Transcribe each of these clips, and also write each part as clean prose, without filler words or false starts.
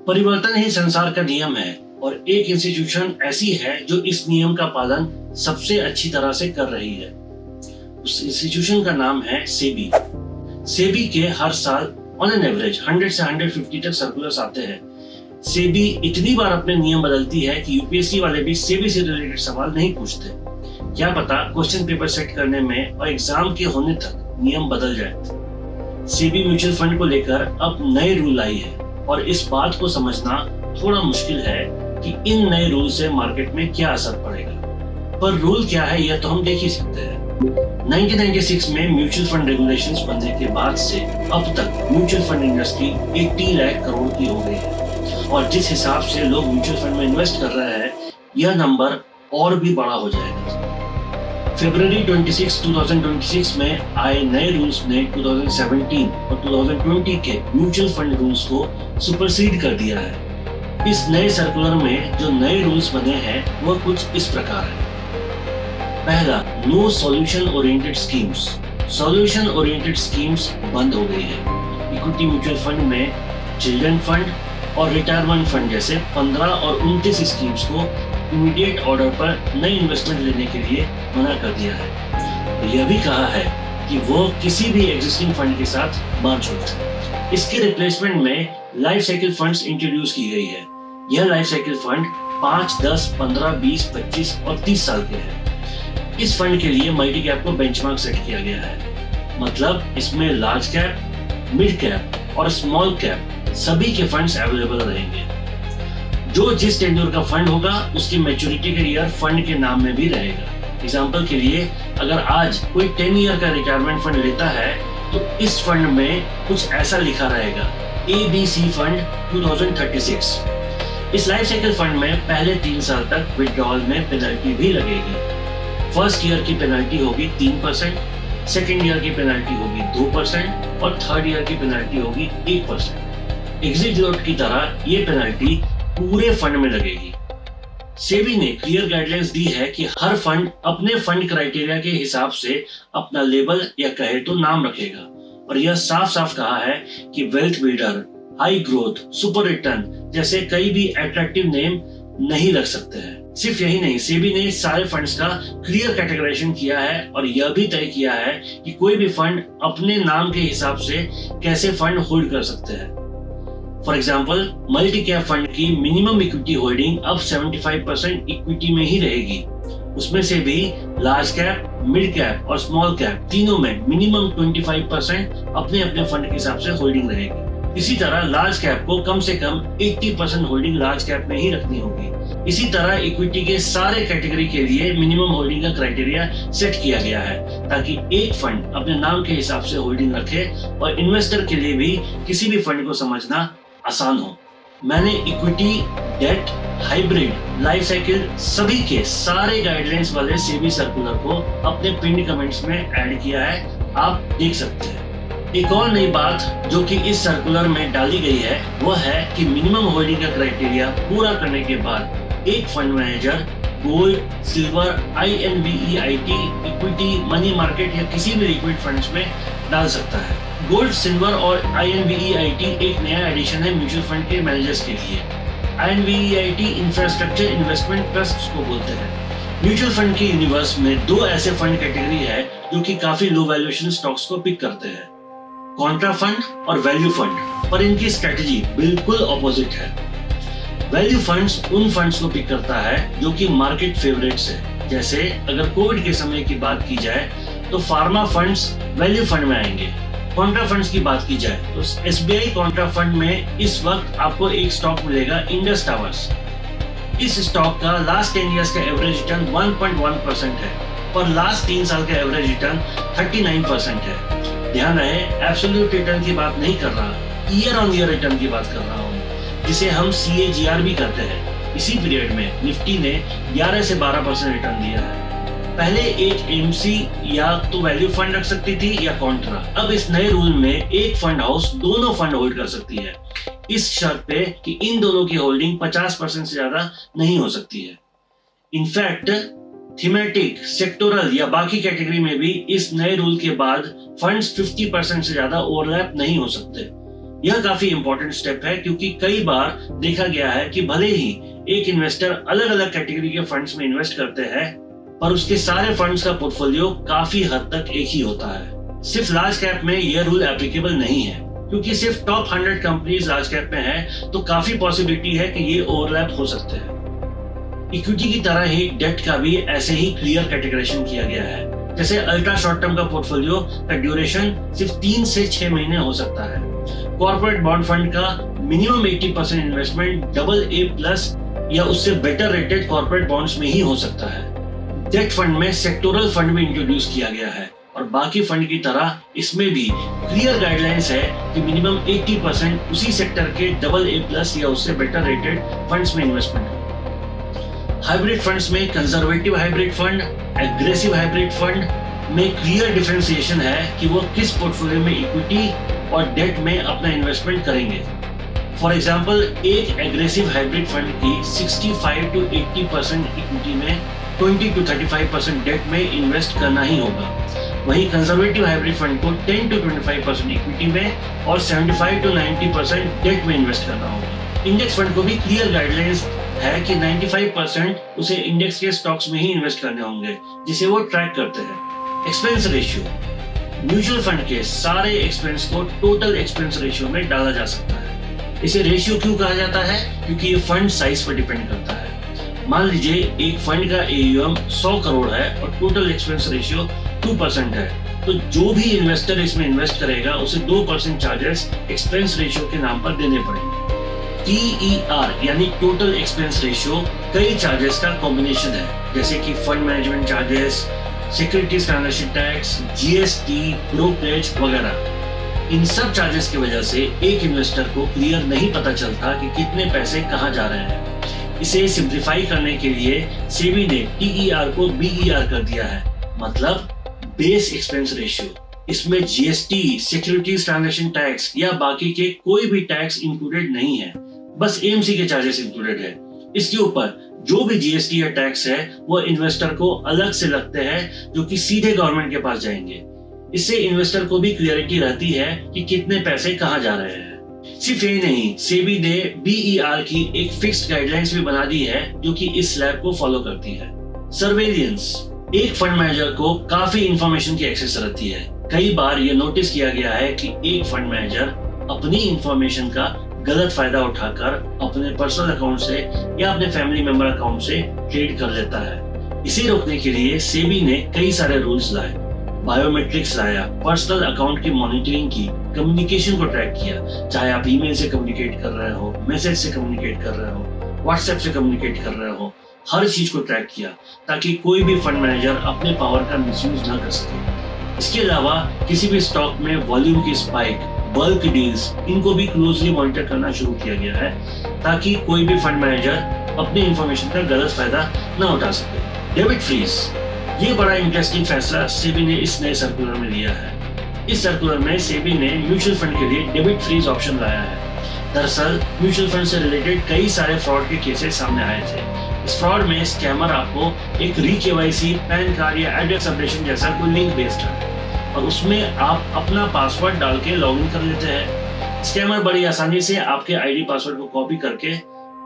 परिवर्तन ही संसार का नियम है और एक इंस्टीट्यूशन ऐसी है जो इस नियम का पालन सबसे अच्छी तरह से कर रही है। उस इंस्टीट्यूशन का नाम है सेबी। सेबी के हर साल ऑन एन एवरेज 100 से 150 तक सर्कुलर्स आते हैं। सेबी इतनी बार अपने नियम बदलती है कि यूपीएससी वाले भी सेबी से रिलेटेड सवाल नहीं पूछते। क्या पता क्वेश्चन पेपर सेट करने में और एग्जाम के होने तक नियम बदल जाए। सेबी म्यूचुअल फंड को लेकर अब नए रूल आई है और इस बात को समझना थोड़ा मुश्किल है कि इन नए रूल से मार्केट में क्या असर पड़ेगा। पर रूल क्या है यह तो हम देख ही सकते हैं। 1996 में म्यूचुअल फंड रेगुलेशंस बनने के बाद से अब तक mutual fund industry 80 lakh crore की हो गई है और जिस हिसाब से लोग म्यूचुअल फंड में इन्वेस्ट कर रहे हैं यह नंबर और भी बड़ा हो जाएगा। फरवरी 26, 2026 में आए नए रूल्स ने 2017 और 2020 के म्यूचुअल फंड रूल्स को सुपरसीड कर दिया है। इस नए सर्कुलर में जो नए रूल्स बने हैं वह कुछ इस प्रकार है। पहला, no solution oriented schemes. Solution oriented schemes बंद हो गई है। इक्विटी म्यूचुअल फंड में चिल्ड्रन फंड और रिटायरमेंट फंड जैसे 15 और 29 स्कीम्स को इमीडिएट ऑर्डर पर नई इन्वेस्टमेंट लेने के लिए मना कर दिया है। यह भी कहा है कि वो किसी भी एग्जिस्टिंग फंड के साथ मर्ज हो जाए। इसके रिप्लेसमेंट में लाइफ साइकिल फंड्स इंट्रोड्यूस की गई है। यह लाइफ साइकिल फंड 5, 10, 15, 20, 25 और 30 साल के हैं। इस फंड के लिए मल्टी कैप को बेंचमार्क सेट किया गया है। मतलब इसमें लार्ज कैप, मिड कैप और स्मॉल कैप सभी के फंड्स अवेलेबल रहेंगे। जो जिस टेन्योर का फंड होगा उसकी मैच्योरिटी का ईयर फंड के नाम में भी रहेगा। एग्जांपल के लिए अगर आज कोई 10 ईयर का रिटायरमेंट फंड लेता है तो इस फंड में कुछ ऐसा लिखा रहेगा, ABC फंड 2036। इस लाइफ साइकिल फंड में पहले 3 साल तक विड्रॉल में पेनल्टी भी लगेगी। फर्स्ट ईयर की पेनल्टी होगी 3%, सेकेंड ईयर की पेनल्टी होगी 2% और थर्ड ईयर की पेनल्टी होगी 1%। एग्जिट लोड की तरह ये पेनल्टी पूरे फंड में लगेगी। सेबी ने क्लियर गाइडलाइंस दी है कि हर फंड अपने फंड क्राइटेरिया के हिसाब से अपना लेबल या कहे तो नाम रखेगा और यह साफ साफ कहा है कि wealth builder, high growth, super return जैसे कई भी अट्रैक्टिव नेम नहीं रख सकते हैं। सिर्फ यही नहीं, सेबी ने सारे फंड्स का क्लियर कैटेगराइजेशन किया है और यह भी तय किया है कि कोई भी फंड अपने नाम के हिसाब से कैसे फंड होल्ड कर सकते हैं। For example, multi cap fund की मिनिमम इक्विटी होल्डिंग अब 75% इक्विटी में ही रहेगी। उसमें से भी लार्ज कैप, मिड कैप और स्मॉल कैप तीनों में मिनिमम 25% अपने अपने फंड के हिसाब से होल्डिंग रहेगी। इसी तरह लार्ज कैप को कम से कम 80% होल्डिंग लार्ज कैप में ही रखनी होगी। इसी तरह इक्विटी के सारे कैटेगरी के लिए मिनिमम होल्डिंग का क्राइटेरिया सेट किया गया है ताकि एक फंड अपने नाम के हिसाब से होल्डिंग रखे और इन्वेस्टर के लिए भी किसी भी फंड को समझना आसान हो। मैंने equity, debt, hybrid, life cycle सभी के सारे गाइडलाइंस वाले सेबी सर्कुलर को अपने पिन कमेंट्स में ऐड किया है, आप देख सकते हैं। एक और नई बात जो कि इस सर्कुलर में डाली गई है वह है कि मिनिमम होल्डिंग का क्राइटेरिया पूरा करने के बाद एक fund manager gold, silver, INVEIT, equity, money market या किसी भी लिक्विड फंड्स में डाल सकता है। गोल्ड, सिल्वर और INVEIT एक नया एडिशन है म्यूचुअल फंड के मैनेजर्स के लिए। INVEIT इंफ्रास्ट्रक्चर इन्वेस्टमेंट ट्रस्ट को बोलते हैं। म्यूचुअल फंड के यूनिवर्स में 2 ऐसे फंड कैटेगरी है जो कि काफी लो वैल्यूएशन स्टॉक्स को पिक करते हैं, कॉन्ट्रा फंड और वैल्यू फंड। पर इनकी स्ट्रेटजी बिल्कुल ऑपोजिट है। वैल्यू फंड्स उन फंड्स को पिक करता है जो कि मार्केट फेवरेट्स है। जैसे अगर कोविड के समय की बात की जाए तो फार्मा फंड्स वैल्यू फंड में आएंगे। कॉन्ट्रा फंड्स की बात की जाए तो SBI कॉन्ट्रा फंड में इस वक्त आपको एक स्टॉक मिलेगा, इंडस टावर्स। इस स्टॉक का लास्ट 10 इयर्स का एवरेज रिटर्न 1.1% है और लास्ट 3 साल का एवरेज रिटर्न 39% है। ध्यान रहे, एब्सोल्यूट रिटर्न की बात नहीं कर रहा, ईयर ऑन ईयर रिटर्न की बात कर रहा हूँ, जिसे हम CAGR भी करते हैं। इसी पीरियड में निफ्टी ने 11 से 12% रिटर्न दिया है। पहले एक AMC या तो वैल्यू फंड रख सकती थी या कॉन्ट्रा। अब इस नए रूल में एक फंड हाउस दोनों फंड होल्ड कर सकती है, इस शर्त पे कि इन दोनों की होल्डिंग 50% से ज्यादा नहीं हो सकती है। इनफैक्ट थीमेटिक, सेक्टोरल या बाकी कैटेगरी में भी इस नए रूल के बाद फंड्स 50% से ज्यादा ओवरलैप नहीं हो सकते। यह काफी इंपॉर्टेंट स्टेप है क्योंकि कई बार देखा गया है कि भले ही एक इन्वेस्टर अलग अलग कैटेगरी के फंड्स में इन्वेस्ट करते हैं, पर उसके सारे फंड्स का पोर्टफोलियो काफी हद तक एक ही होता है। सिर्फ लार्ज कैप में यह रूल एप्लीकेबल नहीं है, क्योंकि सिर्फ टॉप 100 कंपनीज लार्ज कैप में है, तो काफी पॉसिबिलिटी है कि ये ओवरलैप हो सकते हैं। इक्विटी की तरह ही डेट का भी ऐसे ही क्लियर कैटेगराइजेशन किया गया है। जैसे अल्ट्रा शॉर्ट टर्म का पोर्टफोलियो का ड्यूरेशन सिर्फ 3 से 6 महीने हो सकता है। कॉर्पोरेट बॉन्ड फंड का मिनिमम 80% इन्वेस्टमेंट AA+ या उससे बेटर रेटेड कॉर्पोरेट बॉन्ड्स में ही हो सकता है। डेट फंड में सेक्टोरल फंड भी इंट्रोड्यूस किया गया है और बाकी फंड की तरह इसमें भी क्लियर गाइडलाइंस है कि मिनिमम 80% उसी सेक्टर के AA+ या उससे बेटर रेटेड फंड्स में इन्वेस्टमेंट हो। हाइब्रिड फंड्स में conservative hybrid fund, aggressive hybrid fund में क्लियर डिफरेंशिएशन है कि वो किस पोर्टफोलियो में इक्विटी और डेट में अपना इन्वेस्टमेंट करेंगे। फॉर एग्जांपल, एक एग्रेसिव हाइब्रिड फंड की 65 to 80% इक्विटी में 20 to 35% डेट में इन्वेस्ट करना ही होगा। वहीं कंजर्वेटिव हाइब्रिड फंड को 10 to 25% इक्विटी में और 75 to 90% डेट में इन्वेस्ट करना होगा। इंडेक्स फंड को भी क्लियर गाइडलाइंस है कि 95% उसे इंडेक्स के स्टॉक्स में ही इन्वेस्ट करने होंगे, जिसे वो ट्रैक करते हैं। एक्सपेंस रेशियो, म्यूचुअल फंड के सारे एक्सपेंस को टोटल एक्सपेंस रेशियो में डाला जा सकता है। इसे रेशियो क्यों कहा जाता है? क्योंकि ये फंड साइज पर डिपेंड करता है। मान लीजिए एक फंड का AUM 100 करोड़ है और टोटल एक्सपेंस रेशियो 2% है, तो जो भी इन्वेस्टर इसमें इन्वेस्ट करेगा उसे 2% चार्जेस एक्सपेंस रेशियो के नाम पर देने पड़ेंगे। TER यानी टोटल एक्सपेंस रेशियो कई चार्जेस का कॉम्बिनेशन है, जैसे कि fund management charges, securities transaction tax, GST, brokerage वगैरह। इन सब चार्जेस की वजह से एक इन्वेस्टर को क्लियर नहीं पता चलता कि कितने पैसे कहाँ जा रहे हैं। इसे सिंप्लीफाई करने के लिए सेबी ने TER को BER कर दिया है, मतलब बेस एक्सपेंस रेशियो। इसमें GST, सिक्योरिटीज ट्रांजैक्शन टैक्स या बाकी के कोई भी टैक्स इंक्लूडेड नहीं है, बस AMC के चार्जेस इंक्लूडेड है। इसके ऊपर जो भी GST या टैक्स है वो इन्वेस्टर को अलग से लगते हैं, जो कि सीधे गवर्नमेंट के पास जाएंगे। इससे इन्वेस्टर को भी क्लियरिटी रहती है कि कितने पैसे कहाँ जा रहे हैं। सिर्फ यही नहीं, सेबी ने BER की एक फिक्स्ड गाइडलाइंस भी बना दी है, जो कि इस स्लैब को फॉलो करती है। सर्वेलियंस, एक फंड मैनेजर को काफी इंफॉर्मेशन की एक्सेस रहती है। कई बार ये नोटिस किया गया है कि एक फंड मैनेजर अपनी इंफॉर्मेशन का गलत फायदा उठाकर अपने पर्सनल अकाउंट से या अपने फैमिली मेंबर अकाउंट से ट्रेड कर लेता है। इसे रोकने के लिए सेबी ने कई सारे रूल्स लाए, बायोमेट्रिक्स लाया, पर्सनल अकाउंट की मॉनिटरिंग की, कम्युनिकेशन को ट्रैक किया, चाहे आप ईमेल से कम्युनिकेट कर रहे हो, मैसेज से कम्युनिकेट कर रहे हो, व्हाट्सएप से कम्युनिकेट कर रहे हो, हर चीज को ट्रैक किया ताकि कोई भी फंड मैनेजर अपने पावर का मिसयूज ना कर सके। इसके अलावा किसी भी स्टॉक में वॉल्यूम की स्पाइक, बल्क डील्स, इनको भी क्लोजली मॉनिटर करना शुरू किया गया है ताकि कोई भी फंड मैनेजर अपनी इंफॉर्मेशन का गलत फायदा ना उठा सके। डेबिट फ्रीज, ये बड़ा इंटरेस्टिंग फैसला सेबी ने इस नए सर्कुलर में लिया है। इस सर्कुलर में सेबी ने म्यूचुअल फंड के लिए डेबिट फ्रीज ऑप्शन लाया है। दरअसल म्यूचुअल फंड से रिलेटेड कई सारे फ्रॉड के केसेस सामने आए थे। इस फ्रॉड में स्कैमर आपको एक री-KYC, पैन कार्ड या एड्रेस अपडेशन जैसा कोई लिंक भेजता है और उसमें आप अपना पासवर्ड डाल के लॉग इन कर लेते हैं। स्कैमर बड़ी आसानी से आपके ID पासवर्ड को कॉपी करके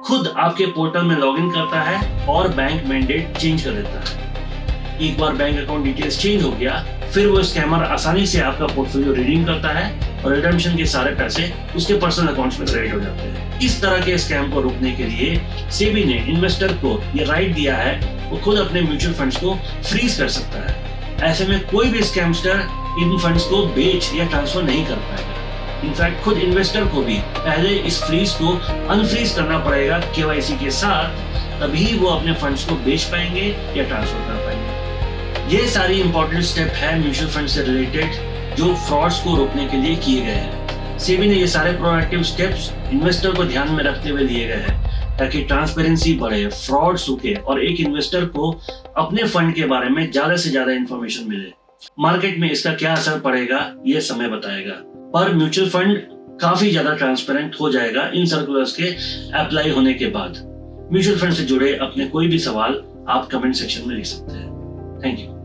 खुद आपके पोर्टल में लॉग इन करता है और बैंक मैंडेट चेंज कर देता है। एक बार बैंक अकाउंट डिटेल्स चेंज हो गया, फिर वो स्कैमर आसानी से आपका पोर्टफोलियो रिडीम करता है और रिडम्पशन के सारे पैसे उसके पर्सनल अकाउंट्स में क्रेडिट हो जाते हैं। इस तरह के स्कैम को रोकने के लिए सेबी ने इन्वेस्टर को ये राइट दिया है वो खुद अपने म्यूचुअल फंड्स को फ्रीज कर सकता है। ऐसे में कोई भी स्कैमस्टर इन फंड्स को बेच या ट्रांसफर नहीं कर पाएगा। इनफैक्ट खुद इन्वेस्टर को भी पहले इस फ्रीज को अनफ्रीज करना पड़ेगा KYC के साथ, तभी वो अपने फंड्स को बेच पाएंगे या ट्रांसफर कर पाएंगे। ये सारी इंपॉर्टेंट स्टेप है म्यूचुअल फंड से रिलेटेड जो फ्रॉड्स को रोकने के लिए किए गए हैं। सेबी ने ये सारे प्रोएक्टिव स्टेप्स इन्वेस्टर को ध्यान में रखते हुए लिए गए हैं ताकि ट्रांसपेरेंसी बढ़े, फ्रॉड रुके और एक इन्वेस्टर को अपने फंड के बारे में ज्यादा से ज्यादा इंफॉर्मेशन मिले। मार्केट में इसका क्या असर पड़ेगा ये समय बताएगा, पर म्यूचुअल फंड काफी ज्यादा ट्रांसपेरेंट हो जाएगा इन सर्कुलर्स के अप्लाई होने के बाद। म्यूचुअल फंड से जुड़े अपने कोई भी सवाल आप कमेंट सेक्शन में लिख सकते हैं। Thank you.